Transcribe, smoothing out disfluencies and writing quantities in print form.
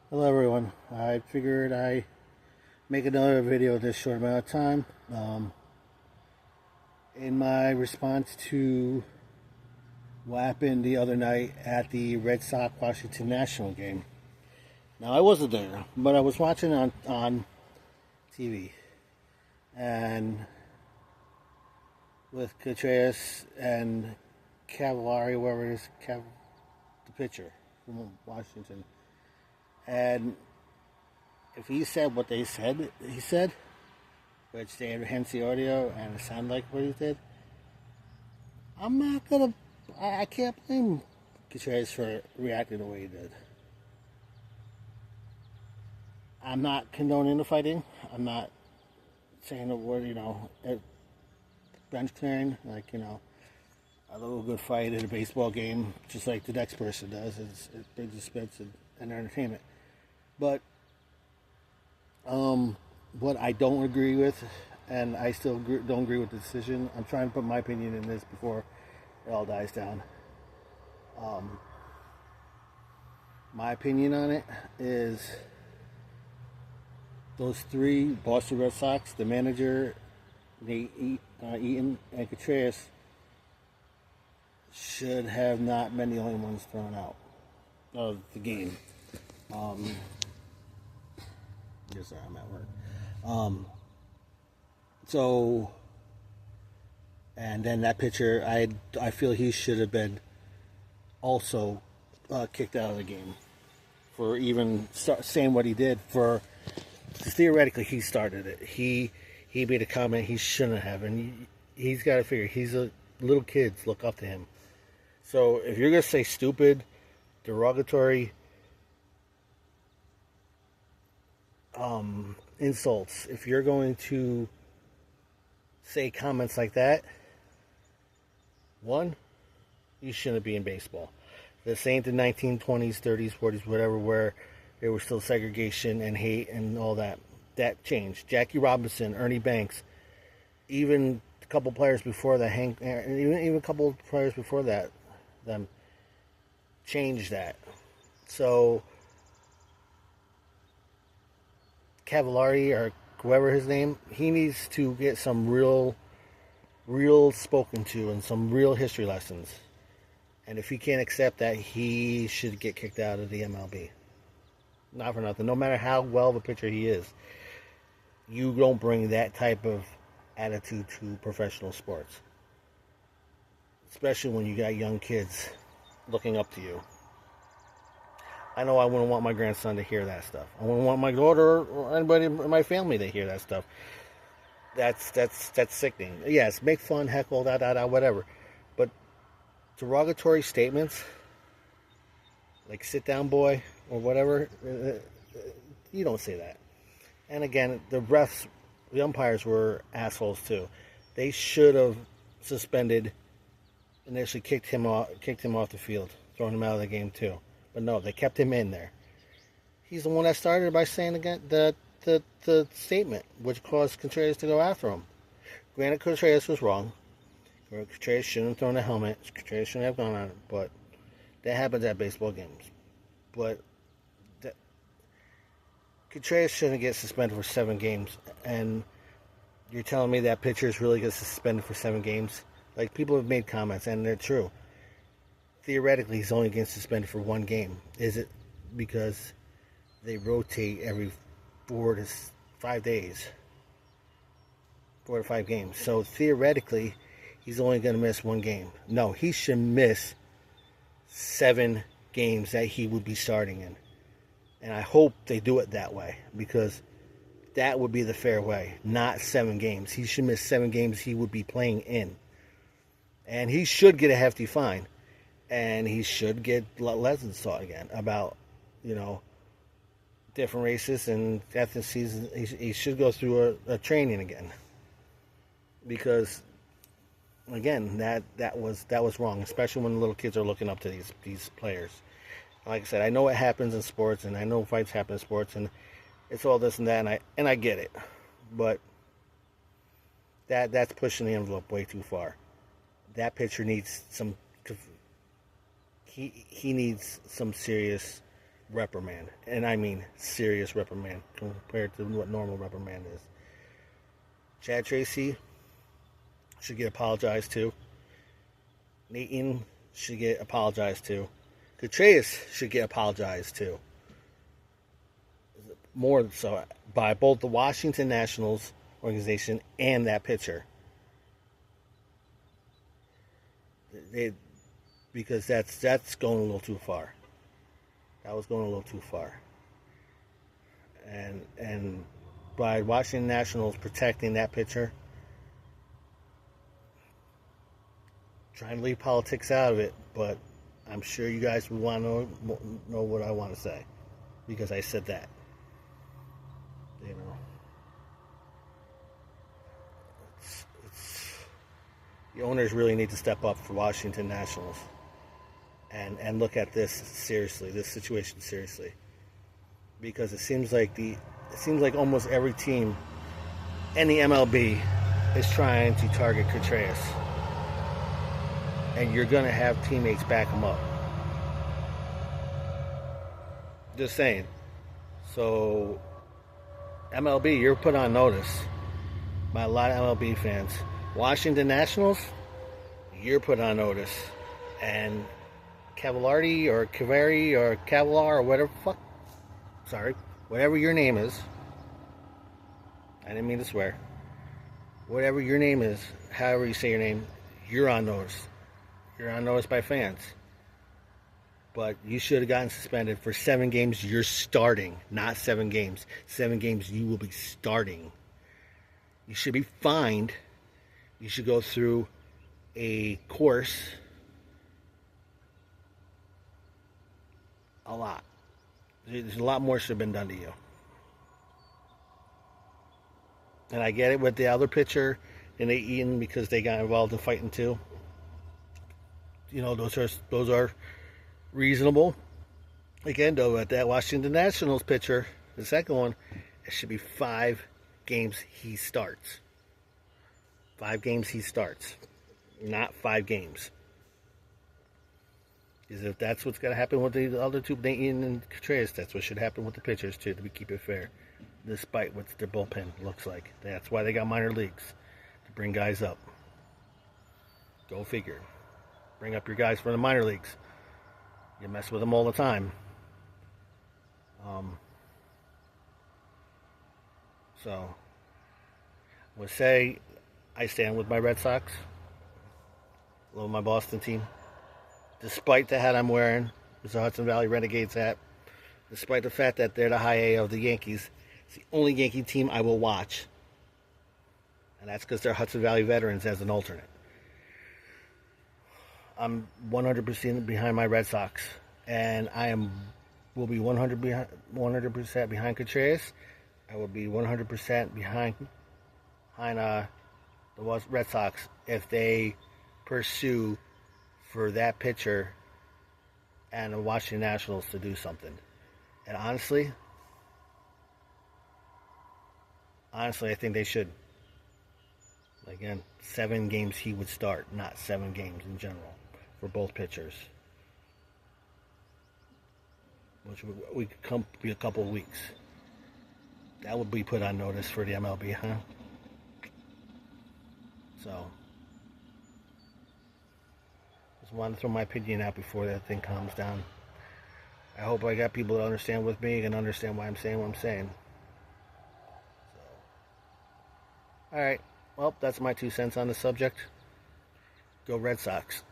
Hello everyone. I figured I make another video this short amount of time. In my response to what happened the other night at the Redsox Washington National game. Now I wasn't there, but I was watching on TV, and with Contreras and Cavallari, whoever it is, the pitcher from Washington. And if he said what he said, which they enhanced the audio and it sounded like what he did, I can't blame Contreras for reacting the way he did. I'm not condoning the fighting. I'm not saying a word, bench clearing, a little good fight in a baseball game, just like the next person does. It brings expense and entertainment. But what I don't agree with, and I still don't agree with the decision, I'm trying to put my opinion in this before it all dies down. My opinion on it is those three, Boston Red Sox, the manager, Eaton, and Contreras, should have not been the only ones thrown out of the game. Yes, I'm at work. And then that pitcher, I feel he should have been also kicked out of the game for even saying what he did. Theoretically, he started it. He made a comment he shouldn't have, and he's got to figure little kids look up to him. So if you're gonna say stupid, derogatory insults, if you're going to say comments like that, one, you shouldn't be in baseball. This ain't the 1920s, 30s, 40s, whatever, where there was still segregation and hate and all that. That changed. Jackie Robinson, Ernie Banks, even a couple players before that, even a couple players before that, them changed that. So Cavallari, or whoever his name, he needs to get some real spoken to and some real history lessons. And if he can't accept that, he should get kicked out of the MLB. Not for nothing. No matter how well of a pitcher he is, you don't bring that type of attitude to professional sports. Especially when you got young kids looking up to you. I know I wouldn't want my grandson to hear that stuff. I wouldn't want my daughter or anybody in my family to hear that stuff. That's sickening. Yes, make fun, heckle, whatever. But derogatory statements, like sit down boy or whatever, you don't say that. And again, the refs, the umpires were assholes too. They should have suspended, initially kicked him off the field, thrown him out of the game too. But no, they kept him in there. He's the one that started by saying again the statement, which caused Contreras to go after him. Granted, Contreras was wrong. Contreras shouldn't have thrown a helmet. Contreras shouldn't have gone on it. But that happens at baseball games. But Contreras shouldn't get suspended for 7 games. And you're telling me that pitcher is really going to suspended for 7 games? Like, people have made comments, and they're true. Theoretically, he's only getting suspended for 1 game. Is it because they rotate every 4 to 5 days? 4 to 5 games. So theoretically, he's only going to miss 1 game. No, he should miss 7 games that he would be starting in. And I hope they do it that way, because that would be the fair way, not 7 games. He should miss 7 games he would be playing in. And he should get a hefty fine. And he should get lessons taught again about, different races and ethnicities. He should go through a training again. Because, again, that was wrong, especially when little kids are looking up to these players. Like I said, I know it happens in sports, and I know fights happen in sports, and it's all this and that, and I get it. But that's pushing the envelope way too far. That pitcher needs some. He needs some serious reprimand, and I mean serious reprimand compared to what normal reprimand is. Chad Tracy should get apologized to. Eaton should get apologized to. Contreras should get apologized to. More so by both the Washington Nationals organization and that pitcher. Because that's going a little too far. That was going a little too far. And by Washington Nationals protecting that pitcher, trying to leave politics out of it, but I'm sure you guys would want to know what I want to say because I said that. You know, the owners really need to step up for Washington Nationals and look at this seriously, this situation seriously, because it seems like almost every team in the MLB is trying to target Contreras, and you're gonna have teammates back him up. Just saying. So MLB, you're put on notice by a lot of MLB fans. Washington Nationals, you're put on notice. And Cavallari or Cavari or Cavalar or whatever your name is. I didn't mean to swear. Whatever your name is, however you say your name, you're on notice. You're on notice by fans. But you should have gotten suspended for 7 games you're starting, not 7 games. 7 games you will be starting. You should be fined. You should go through a course. A lot. There's a lot more should have been done to you. And I get it with the other pitcher and they Eaton because they got involved in fighting too. You know, those are reasonable. Again, though, at that Washington Nationals pitcher, the second one, it should be 5 games he starts. 5 games he starts, not 5 games. Because if that's what's going to happen with the other two, Eaton and Contreras, that's what should happen with the pitchers too, to keep it fair. Despite what their bullpen looks like. That's why they got minor leagues, to bring guys up. Go figure. Bring up your guys from the minor leagues. You mess with them all the time. So, I would say I stand with my Red Sox. Love my Boston team. Despite the hat I'm wearing, it's the Hudson Valley Renegades hat. Despite the fact that they're the high A of the Yankees, it's the only Yankee team I will watch. And that's because they're Hudson Valley veterans as an alternate. I'm 100% behind my Red Sox. And will be 100% behind Contreras. I will be 100% behind the Red Sox if they pursue for that pitcher and the Washington Nationals to do something. And honestly, I think they should. Again, 7 games he would start, not 7 games in general for both pitchers. Which would be a couple of weeks. That would be put on notice for the MLB, huh? So, just wanted to throw my opinion out before that thing calms down. I hope I got people that understand with me and understand why I'm saying what I'm saying. So, alright, well, that's my 2 cents on the subject. Go Red Sox.